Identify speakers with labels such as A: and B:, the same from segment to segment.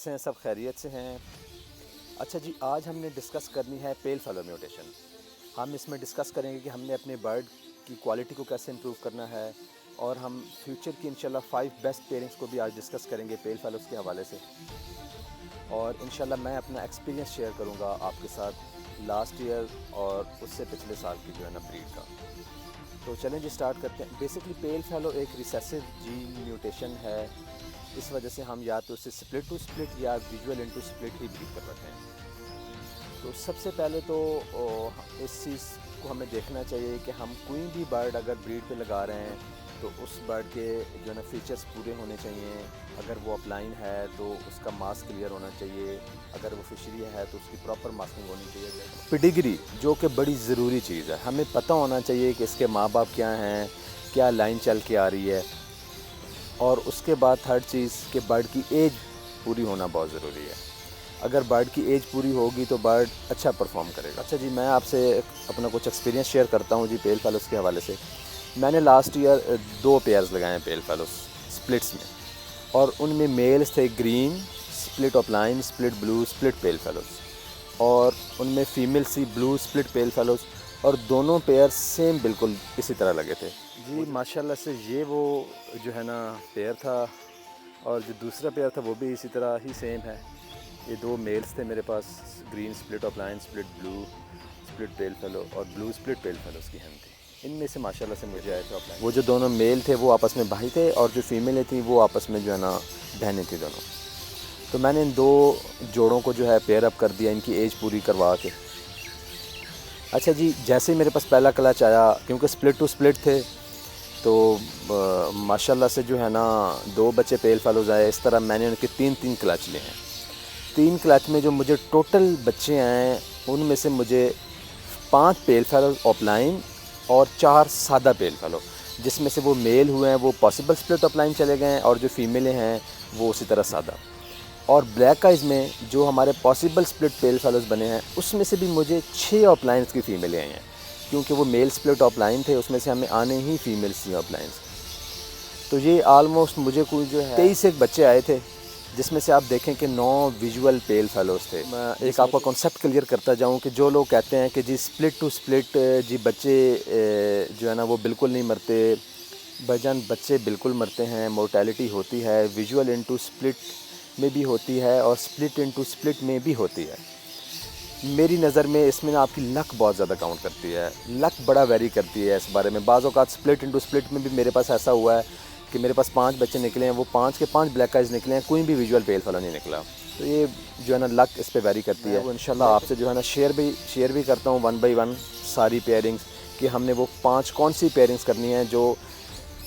A: कैसे हैं सब? खैरियत से हैं? अच्छा जी, आज हमने डिस्कस करनी है पेल फैलो म्यूटेशन। हम इसमें डिस्कस करेंगे कि हमने अपने बर्ड की क्वालिटी को कैसे इम्प्रूव करना है, और हम फ्यूचर की इंशाल्लाह 5 बेस्ट पेयरिंग्स को भी आज डिस्कस करेंगे पेल फैलोस के हवाले से। और इंशाल्लाह मैं अपना एक्सपीरियंस शेयर करूंगा आपके साथ लास्ट ईयर और उससे पिछले साल की जो है ना ब्रीड का। तो चलें जी, स्टार्ट करते हैं। बेसिकली पेल फैलो एक रिसेसिव जीन म्यूटेशन है। इस वजह से हम या तो उसे स्प्लिट टू स्प्लिट या विजुअल इनटू स्प्लिट ही ब्रीड करवाते हैं। तो सबसे पहले तो इस चीज़ को हमें देखना चाहिए कि हम कोई भी बर्ड अगर ब्रीड पे लगा रहे हैं तो उस बर्ड के जो है ना फीचर्स पूरे होने चाहिए। अगर वो अपलाइन है तो उसका मास्क क्लियर होना चाहिए, अगर वो फिशरी है तो उसकी प्रॉपर मास्किंग होनी चाहिए। पिडिग्री जो कि बड़ी ज़रूरी चीज़ है, हमें पता होना चाहिए कि इसके माँ बाप क्या हैं, क्या लाइन चल के आ रही है। और उसके बाद थर्ड चीज़ कि बर्ड की एज पूरी होना बहुत ज़रूरी है। अगर बर्ड की एज पूरी होगी तो बर्ड अच्छा परफॉर्म करेगा। अच्छा जी, मैं आपसे अपना कुछ एक्सपीरियंस शेयर करता हूँ जी पेल फैलोस के हवाले से। मैंने लास्ट ईयर 2 पेयर्स लगाए हैं पेल फैलोस स्प्लिट्स में, और उनमें मेल्स थे green split opaline, split blue, split pale fallows, और उनमें female sea blue split pale fallows, और दोनों पेयर सेम बिल्कुल इसी तरह लगे थे जी। माशाल्लाह से ये वो जो है ना पेयर था, और जो दूसरा पेयर था वो भी इसी तरह ही सेम है। ये 2 मेल्स थे मेरे पास, green split opaline, split blue split pale fallow, और ब्लू स्प्लिट पेल फेलोस की hen थी। इनमें से माशाल्लाह से मुझे आए थे ऑफलाइन। वो जो दोनों मेल थे वो आपस में भाई थे, और जो फीमेलें थी वो आपस में जो है ना बहनें थी दोनों। तो मैंने इन 2 जोड़ों को जो है पेयर अप कर दिया, इनकी एज पूरी करवा के। अच्छा जी, जैसे ही मेरे पास पहला क्लच आया, क्योंकि स्प्लिट टू स्प्लिट थे, तो माशाल्लाह से जो है ना 2 बच्चे पेल फेलोज आए। इस तरह मैंने उनके 3-3 क्लच लिए हैं। 3 क्लच में जो मुझे टोटल बच्चे आए, उनमें से मुझे 5 पेल फैलो ऑफलाइन और 4 सादा पेल फैलो, जिसमें से वो मेल हुए हैं वो पॉसिबल स्प्लिट ऑफलाइन चले गए हैं, और जो फीमेलें हैं वो उसी तरह सादा। और ब्लैक आइज में जो हमारे पॉसिबल स्प्लिट पेल फैलोज बने हैं, उसमें से भी मुझे 6 ऑफलाइंस की फ़ीमेलें आई हैं, क्योंकि वो मेल स्प्लिट ऑफलाइन थे, उसमें से हमें आने ही फीमेल्स थी ऑफलाइंस। तो ये आलमोस्ट मुझे कोई जो है 23 एक बच्चे आए थे, जिसमें से आप देखें कि 9 विजुअल पेल फेलोज थे। मैं एक आपका कॉन्सेप्ट क्लियर करता जाऊं कि जो लोग कहते हैं कि जी स्प्लिट टू स्प्लिट जी बच्चे जो है ना वो बिल्कुल नहीं मरते, भाईजान बच्चे बिल्कुल मरते हैं, मोर्टेलिटी होती है, विजुअल इनटू स्प्लिट में भी होती है और स्प्लिट इनटू स्प्लिट में भी होती है। मेरी नज़र में इसमें ना आपकी लक बहुत ज़्यादा काउंट करती है, लक बड़ा वेरी करती है इस बारे में। बाज़ औक़ात स्प्लिट इनटू स्प्लिट में भी मेरे पास ऐसा हुआ है कि मेरे पास 5 बच्चे निकले हैं, वो 5 के 5 ब्लैक आइज़ निकले हैं, कोई भी विजुअल पेल फैलो नहीं निकला। तो ये जो है ना लक इस पे वेरी करती है। वो इंशाल्लाह आपसे जो है ना शेयर भी करता हूँ 1 बाय 1 सारी पेयरिंग्स, कि हमने वो 5 कौन सी पेयरिंग्स करनी है जो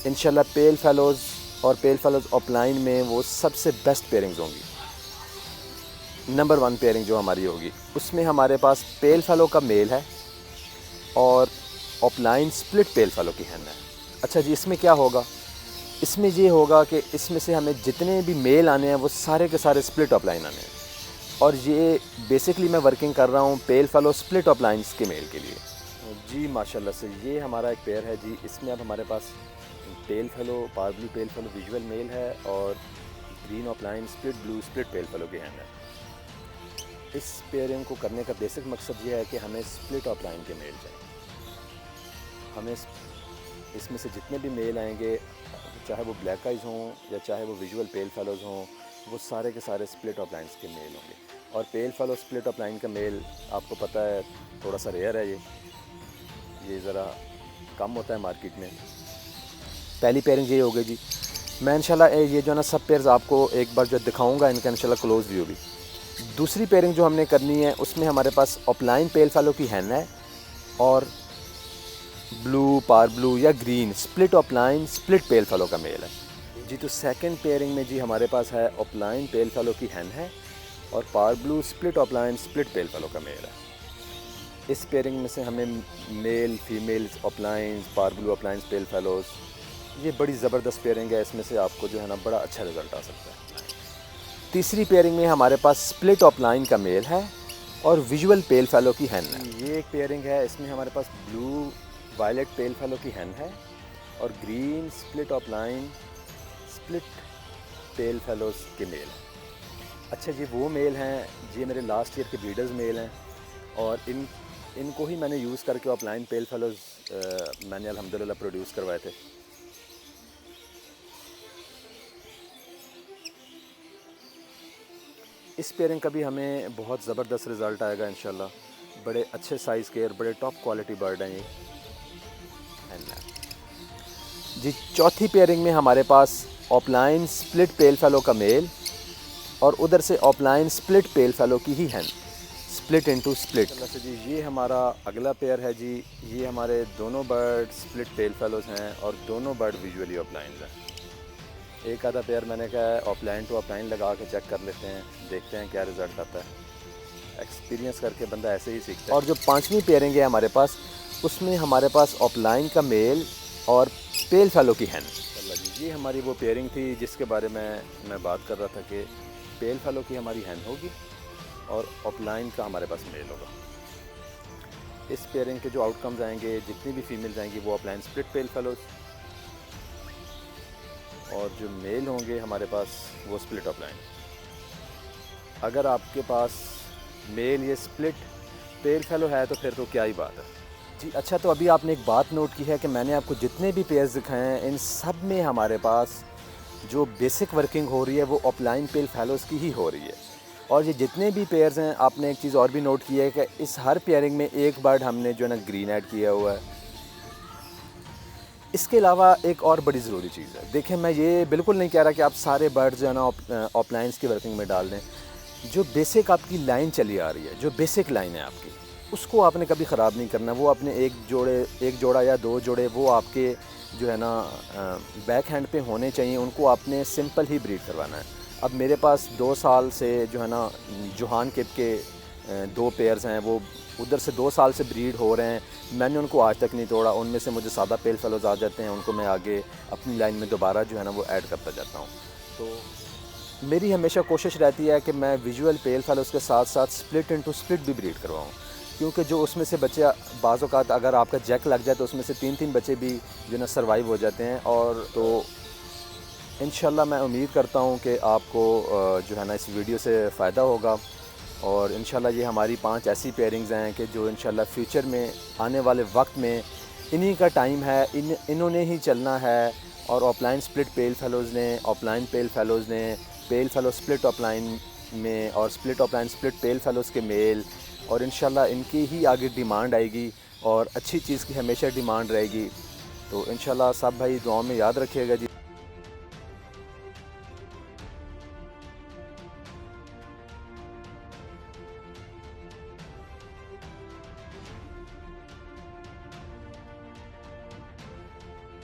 A: इंशाल्लाह पेल फैलोज़ और पेल फैलोज़ ऑफलाइन में वो सबसे बेस्ट पेयरिंग्स होंगी। नंबर 1 पेयरिंग जो हमारी होगी, उसमें हमारे पास पेल फैलो का मेल है और ऑफलाइन स्प्लिट पेल फैलो की hen है। अच्छा जी, इसमें क्या होगा? इसमें ये होगा कि इसमें से हमें जितने भी मेल आने हैं वो सारे के सारे स्प्लिट ऑफलाइन आने हैं, और ये बेसिकली मैं वर्किंग कर रहा हूँ पेल फैलो स्प्लिट ऑफलाइंस के मेल के लिए जी। माशाल्लाह से ये हमारा एक पेयर है जी। इसमें अब हमारे पास पेल फैलो पार blue pale fallow visual male है, और green opaline split blue split pale fallow की hen है। इस पेयरिंग को करने का बेसिक मकसद ये है कि हमें स्प्लिट ऑफलाइन के मेल चाहिए। हमें इसमें से जितने भी मेल आएंगे, चाहे वो ब्लैक आइज हों या चाहे वो विजुअल पेल फैलोज हों, वो सारे के सारे स्प्लिट ऑफलाइंस के मेल होंगे। और पेल फैलो स्प्लिट ऑफलाइन का मेल आपको पता है थोड़ा सा रेयर है, ये ज़रा कम होता है मार्केट में। पहली पेयरिंग ये हो गई जी। मैं इंशाल्लाह ये जो है ना सब पेयर्स आपको एक बार जो दिखाऊंगा, इनका इंशाल्लाह क्लोज व्यू भी। दूसरी पेयरिंग जो हमने करनी है उसमें हमारे पास ऑफलाइन पेल फैलो की hen है, और ब्लू पार ब्लू या green split opaline split pale फैलो का मेल है जी। तो सेकंड पेयरिंग में जी हमारे पास है ऑफलाइन पेल फैलो की hen है, और पार blue split opaline split pale फैलो का मेल है। इस पेयरिंग में से हमें मेल फीमेल्स ऑफलाइन पार ब्लू ऑफलाइन पेल फैलोज, ये बड़ी ज़बरदस्त पेयरिंग है। इसमें से आपको जो है ना बड़ा अच्छा रिज़ल्ट आ सकता है। तीसरी पेयरिंग में हमारे पास स्प्लिट ऑफलाइन का मेल है और विजुअल पेल फैलो की hen है। ये एक पेयरिंग है, इसमें हमारे पास ब्लू वायलेट पेल फैलो की hen है, और ग्रीन स्प्लिट ऑफलाइन स्प्लिट पेल फैलोज के मेल है। अच्छा जी, वो मेल हैं, ये मेरे लास्ट ईयर के ब्रीडर्स मेल हैं और इनको ही मैंने यूज़ करके ऑफलाइन पेल फेलोज़ मैंने अल्हम्दुलिल्लाह प्रोड्यूस करवाए थे। इस पेयरिंग का भी हमें बहुत ज़बरदस्त रिज़ल्ट आएगा इंशाल्लाह। बड़े अच्छे साइज़ के और बड़े टॉप क्वालिटी बर्ड हैं ये। जी, चौथी पेयरिंग में हमारे पास ऑफलाइन स्प्लिट पेल फेलो का मेल और उधर से ऑफलाइन स्प्लिट पेल फेलो की ही हैन, स्प्लिट इनटू स्प्लिट। से जी, ये हमारा अगला पेयर है जी। ये हमारे दोनों बर्ड स्प्लिट पेल फेलोज़ हैं और दोनों बर्ड विजुअली ऑफलाइन हैं। एक आधा पेयर मैंने कहा है ऑफलाइन टू ऑफलाइन लगा के चेक कर लेते हैं, देखते हैं क्या रिज़ल्ट आता है। एक्सपीरियंस करके बंदा ऐसे ही सीखता है। और जो पांचवी पेयरिंग है हमारे पास, उसमें हमारे पास ऑफलाइन का मेल और पेल फेलो की हैन। जी, ये हमारी वो पेयरिंग थी जिसके बारे में मैं बात कर रहा था कि पेल फेलो की हमारी हैन होगी और ऑफलाइन का हमारे पास मेल होगा। इस पेयरिंग के जो आउटकम्स आएंगे, जितनी भी फीमेल्स आएंगी वो ऑफलाइन स्प्लिट पेल फेलोज़ और जो मेल होंगे हमारे पास वो स्प्लिट ऑफलाइन। अगर आपके पास मेल ये स्प्लिट पेल फेलो है तो फिर तो क्या ही बात है जी। अच्छा, तो अभी आपने एक बात नोट की है कि मैंने आपको जितने भी पेयर्स दिखाए हैं इन सब में हमारे पास जो बेसिक वर्किंग हो रही है वो ऑफलाइन पेल फेलोज़ की ही हो रही है। और ये जितने भी पेयर्स हैं, आपने एक चीज़ और भी नोट की है कि इस हर पेयरिंग में एक बर्ड हमने जो है ना ग्रीन ऐड किया हुआ है। इसके अलावा एक और बड़ी ज़रूरी चीज़ है, देखें मैं ये बिल्कुल नहीं कह रहा कि आप सारे बर्ड जो है ना ऑफलाइंस की वर्किंग में डाल दें। जो बेसिक आपकी लाइन चली आ रही है, जो बेसिक लाइन है आपकी, उसको आपने कभी ख़राब नहीं करना। वो आपने एक जोड़ा या दो जोड़े वो आपके जो है ना बैक हैंड पे होने चाहिए, उनको आपने सिंपल ही ब्रीड करवाना है। अब मेरे पास 2 साल से जो है ना जुहान किप के 2 पेयर्स हैं, वो उधर से 2 साल से ब्रीड हो रहे हैं। मैंने उनको आज तक नहीं तोड़ा। उनमें से मुझे सादा पेल फेलोज़ आ जाते हैं, उनको मैं आगे अपनी लाइन में दोबारा जो है ना वो ऐड करता जाता हूँ। तो मेरी हमेशा कोशिश रहती है कि मैं विजुअल पेल फेलोज़ के साथ साथ स्प्लिट इनटू स्प्लिट भी ब्रीड करवाऊँ, क्योंकि जो उसमें से बच्चे बाज़ औक़ात अगर आपका जैक लग जाए तो उसमें से 3-3 बच्चे भी जो ना सर्वाइव हो जाते हैं। और तो इंशाल्लाह मैं उम्मीद करता हूँ कि आपको जो है ना इस वीडियो से फ़ायदा होगा और इंशाल्लाह ये हमारी 5 ऐसी पेयरिंग्स हैं कि जो इंशाल्लाह फ्यूचर में आने वाले वक्त में इन्हीं का टाइम है, इन्होंने ही चलना है। और ऑफलाइन स्प्लिट पेल फेलोज़ ने, ऑफलाइन पेल फेलोज़ ने, पेल फेलो स्प्लिट ऑफलाइन में और स्प्लिट ऑफलाइन स्प्लिट पेल फेलोज़ के मेल, और इंशाल्लाह इनकी ही आगे डिमांड आएगी और अच्छी चीज़ की हमेशा डिमांड रहेगी। तो इंशाल्लाह सब भाई दुआओं में याद रखिएगा जी।